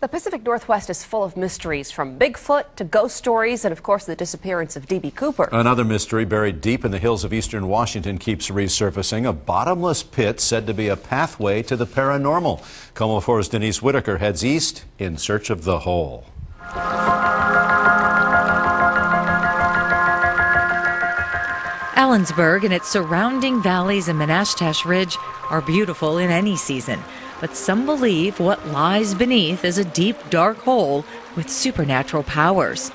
The Pacific Northwest is full of mysteries, from Bigfoot to ghost stories and, of course, the disappearance of D.B. Cooper. Another mystery buried deep in the hills of eastern Washington keeps resurfacing. A bottomless pit said to be a pathway to the paranormal. Como 4's Denise Whitaker heads east in search of the hole. Ellensburg and its surrounding valleys and Menashtash Ridge are beautiful in any season. But some believe what lies beneath is a deep, dark hole with supernatural powers.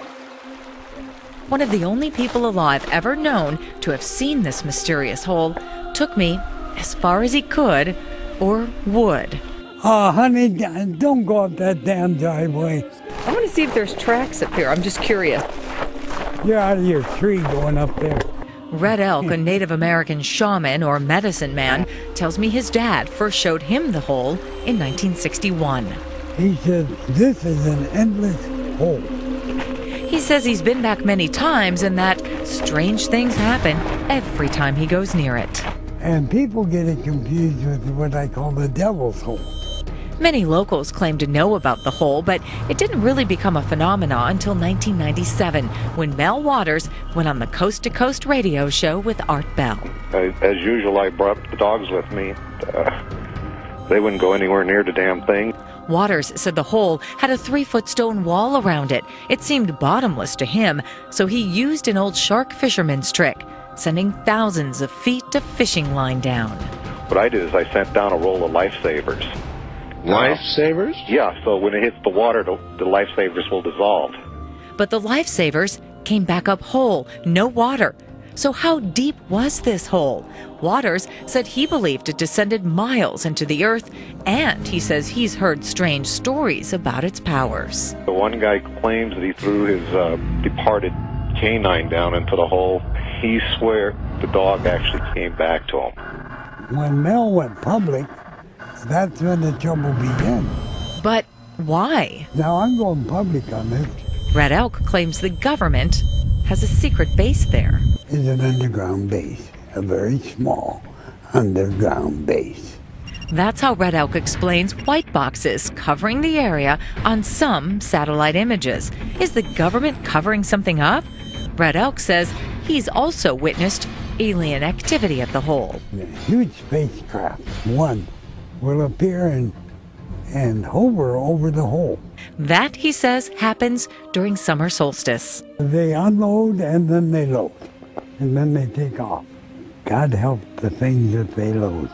One of the only people alive ever known to have seen this mysterious hole took me as far as he could, or would. Honey, don't go up that damn driveway. I want to see if there's tracks up here. I'm just curious. You're out of your tree going up there. Red Elk, a Native American shaman or medicine man, tells me his dad first showed him the hole in 1961. He said, this is an endless hole. He says he's been back many times and that strange things happen every time he goes near it. And people get it confused with what I call the devil's hole. Many locals claim to know about the hole, but it didn't really become a phenomenon until 1997, when Mel Waters went on the Coast to Coast radio show with Art Bell. As usual, I brought the dogs with me. They wouldn't go anywhere near the damn thing. Waters said the hole had a 3-foot stone wall around it. It seemed bottomless to him, so he used an old shark fisherman's trick, sending thousands of feet of fishing line down. What I did is I sent down a roll of lifesavers. Lifesavers? Yeah, so when it hits the water, the lifesavers will dissolve. But the lifesavers came back up whole, no water. So how deep was this hole? Waters said he believed it descended miles into the earth, and he says he's heard strange stories about its powers. The one guy claims that he threw his departed canine down into the hole. He swears the dog actually came back to him. When Mel went public, that's when the trouble began. But why? Now I'm going public on this. Red Elk claims the government has a secret base there. It's an underground base, a very small underground base. That's how Red Elk explains white boxes covering the area on some satellite images. Is the government covering something up? Red Elk says he's also witnessed alien activity at the hole. A huge spacecraft, one, will appear and hover over the hole. That, he says, happens during summer solstice. They unload and then they load, and then they take off. God help the things that they load.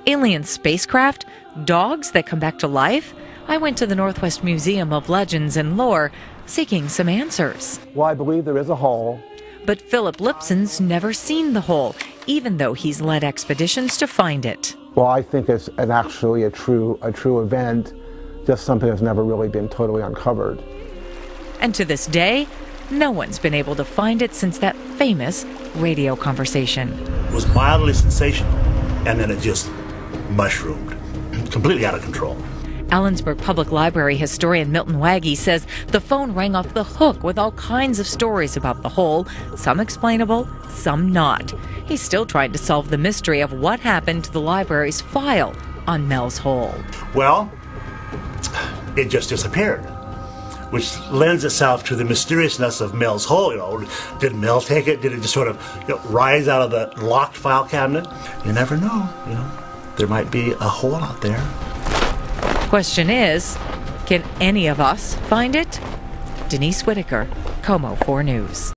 Alien spacecraft? Dogs that come back to life? I went to the Northwest Museum of Legends and Lore seeking some answers. Well, I believe there is a hole. But Philip Lipson's never seen the hole, even though he's led expeditions to find it. Well, I think it's actually a true event, just something that's never really been totally uncovered. And to this day, no one's been able to find it since that famous radio conversation. It was mildly sensational, and then it just mushroomed, completely out of control. Ellensburg Public Library historian Milton Waggy says the phone rang off the hook with all kinds of stories about the hole, some explainable, some not. He's still trying to solve the mystery of what happened to the library's file on Mel's hole. Well, it just disappeared, which lends itself to the mysteriousness of Mel's hole. You know, did Mel take it? Did it just sort of rise out of the locked file cabinet? You never know. You know, there might be a hole out there. Question is, can any of us find it? Denise Whitaker, Como 4 News.